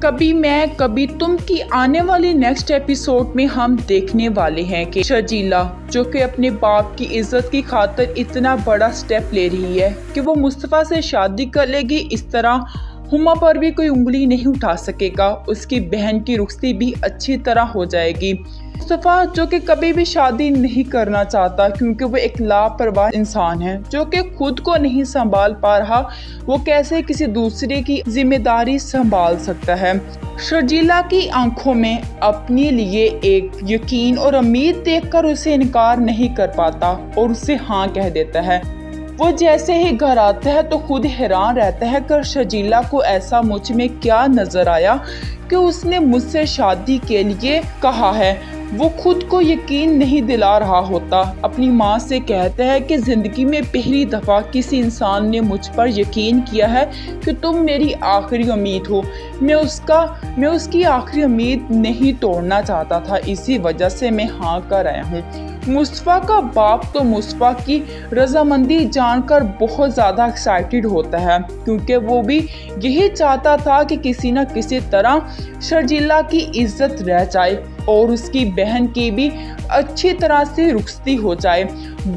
کبھی میں کبھی تم کی آنے والی نیکسٹ ایپیسوڈ میں ہم دیکھنے والے ہیں کہ شرجیلا جو کہ اپنے باپ کی عزت کی خاطر اتنا بڑا سٹیپ لے رہی ہے کہ وہ مصطفیٰ سے شادی کر لے گی، اس طرح ہما پر بھی کوئی انگلی نہیں اٹھا سکے گا، اس کی بہن کی رخصتی بھی اچھی طرح ہو جائے گی۔ مصطفیٰ جو کہ کبھی بھی شادی نہیں کرنا چاہتا کیونکہ وہ ایک لاپرواہ انسان ہے جو کہ خود کو نہیں سنبھال پا رہا، وہ کیسے کسی دوسرے کی ذمہ داری سنبھال سکتا ہے۔ شرجیلا کی آنکھوں میں اپنے لیے ایک یقین اور امید دیکھ کر اسے انکار نہیں کر پاتا اور اسے ہاں کہہ دیتا ہے۔ وہ جیسے ہی گھر آتا ہے تو خود حیران رہتا ہے کہ شرجیلا کو ایسا مجھ میں کیا نظر آیا کہ اس نے مجھ سے شادی کے لیے کہا ہے۔ وہ خود کو یقین نہیں دلا رہا ہوتا، اپنی ماں سے کہتا ہے کہ زندگی میں پہلی دفعہ کسی انسان نے مجھ پر یقین کیا ہے کہ تم میری آخری امید ہو۔ میں اس کی آخری امید نہیں توڑنا چاہتا تھا، اسی وجہ سے میں ہاں کر آیا ہوں۔ مصطفیٰ کا باپ تو مصطفیٰ کی رضامندی جان کر بہت زیادہ ایکسائٹیڈ ہوتا ہے کیونکہ وہ بھی یہی چاہتا تھا کہ کسی نہ کسی طرح شرجیلا کی عزت رہ جائے اور اس کی بہن کی بھی اچھی طرح سے رخصتی ہو جائے۔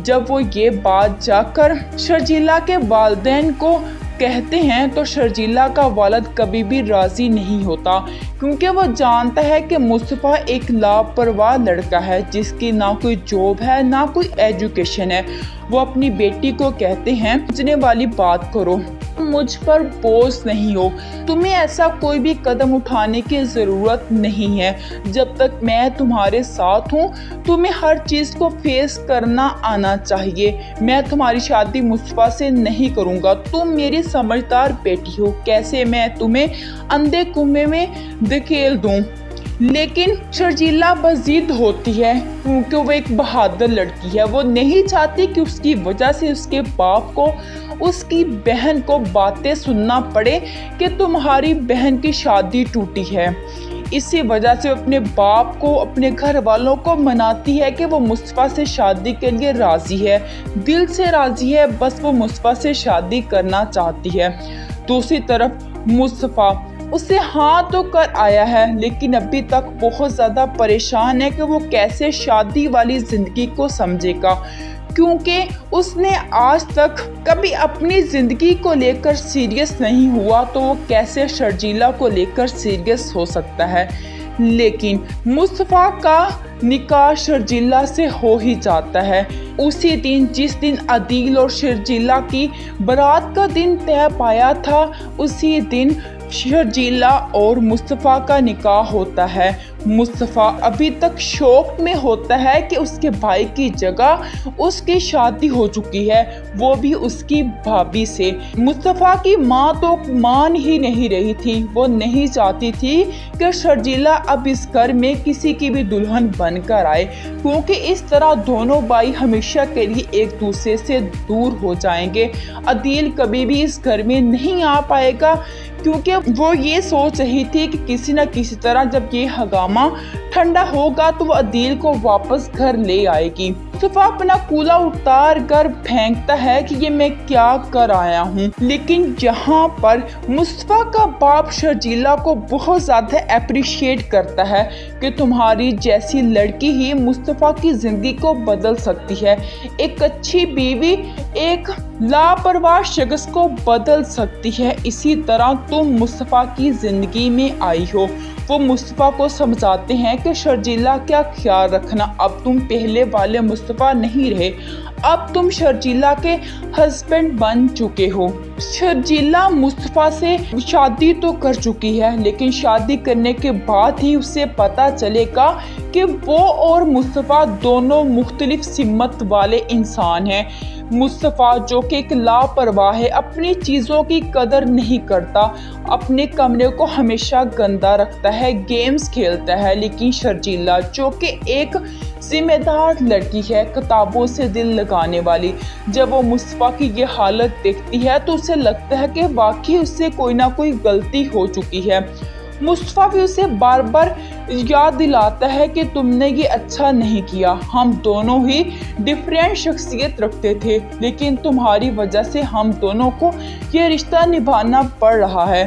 جب وہ یہ بات جا کر شرجیلا کے والدین کو کہتے ہیں تو شرجیلا کا والد کبھی بھی راضی نہیں ہوتا کیونکہ وہ جانتا ہے کہ مصطفیٰ ایک لاپرواہ لڑکا ہے جس کی نہ کوئی جاب ہے نہ کوئی ایجوکیشن ہے۔ وہ اپنی بیٹی کو کہتے ہیں سمجھنے والی بات کرو، تم مجھ پر بوجھ نہیں ہو، تمہیں ایسا کوئی بھی قدم اٹھانے کی ضرورت نہیں ہے، جب تک میں تمہارے ساتھ ہوں تمہیں ہر چیز کو فیس کرنا آنا چاہیے۔ میں تمہاری شادی مصطفیٰ سے نہیں کروں گا، تم میری سمجھدار بیٹی ہو، کیسے میں تمہیں اندھے کنویں میں دھکیل دوں۔ لیکن شرجیلا ضد ہوتی ہے کیونکہ وہ ایک بہادر لڑکی ہے، وہ نہیں چاہتی کہ اس کی وجہ سے اس کے باپ کو، اس کی بہن کو باتیں سننا پڑے کہ تمہاری بہن کی شادی ٹوٹی ہے۔ اسی وجہ سے اپنے باپ کو، اپنے گھر والوں کو مناتی ہے کہ وہ مصطفیٰ سے شادی کے لیے راضی ہے، دل سے راضی ہے، بس وہ مصطفیٰ سے شادی کرنا چاہتی ہے۔ دوسری طرف مصطفیٰ اسے ہاں تو کر آیا ہے لیکن ابھی تک بہت زیادہ پریشان ہے کہ وہ کیسے شادی والی زندگی کو سمجھے گا کیونکہ اس نے آج تک کبھی اپنی زندگی کو لے کر سیریس نہیں ہوا، تو وہ کیسے شرجیلا کو لے کر سیریس ہو سکتا ہے۔ لیکن مصطفیٰ کا نکاح شرجیلا سے ہو ہی جاتا ہے اسی دن جس دن عدیل اور شرجیلا کی بارات کا دن طے پایا تھا، اسی دن شرجیلا اور مصطفیٰ کا نکاح ہوتا ہے۔ مصطفیٰ ابھی تک شوق میں ہوتا ہے کہ اس کے بھائی کی جگہ اس کی شادی ہو چکی ہے، وہ بھی اس کی بھابھی سے۔ مصطفیٰ کی ماں تو مان ہی نہیں رہی تھی، وہ نہیں چاہتی تھی کہ شرجیلا اب اس گھر میں کسی کی بھی دلہن بن کر آئے کیونکہ اس طرح دونوں بھائی ہمیشہ کے لیے ایک دوسرے سے دور ہو جائیں گے۔ عدیل کبھی بھی اس گھر میں نہیں آ پائے گا کیونکہ وہ یہ سوچ رہی تھی کہ کسی نہ کسی طرح جب یہ ہنگامہ ٹھنڈا ہوگا تو وہ عدیل کو واپس گھر لے آئے گی۔ مصطفیٰ اپنا کولا اتار کر پھینکتا ہے کہ یہ میں کیا کر آیا ہوں، لیکن یہاں پر مصطفیٰ کا باپ شرجیلا کو بہت زیادہ اپریشیٹ کرتا ہے کہ تمہاری جیسی لڑکی ہی مصطفیٰ کی زندگی کو بدل سکتی ہے، ایک اچھی بیوی ایک لاپرواہ شخص کو بدل سکتی ہے، اسی طرح تم مصطفیٰ کی زندگی میں آئی ہو۔ وہ مصطفیٰ کو سمجھاتے ہیں کہ شرجیلا کا خیال رکھنا، اب تم پہلے والے مصطفیٰ نہیں رہے، اب تم شرجیلا کے ہسبینڈ بن چکے ہو۔ شرجیلا مصطفیٰ سے شادی تو کر چکی ہے لیکن شادی کرنے کے بعد ہی اسے پتہ چلے گا کہ وہ اور مصطفیٰ دونوں مختلف سمت والے انسان ہیں۔ مصطفیٰ جو کہ ایک لاپرواہ ہے، اپنی چیزوں کی قدر نہیں کرتا، اپنے کمرے کو ہمیشہ گندا رکھتا ہے، گیمز کھیلتا ہے، لیکن شرجیلا جو کہ ایک ذمہ دار لڑکی ہے، کتابوں سے دل لگانے والی، جب وہ مصطفیٰ کی یہ حالت دیکھتی ہے تو اسے لگتا ہے کہ واقعی اس سے کوئی نہ کوئی غلطی ہو چکی ہے۔ مصطفیٰ بھی اسے بار بار یاد دلاتا ہے کہ تم نے یہ اچھا نہیں کیا، ہم دونوں ہی ڈیفرنٹ شخصیت رکھتے تھے لیکن تمہاری وجہ سے ہم دونوں کو یہ رشتہ نبھانا پڑ رہا ہے۔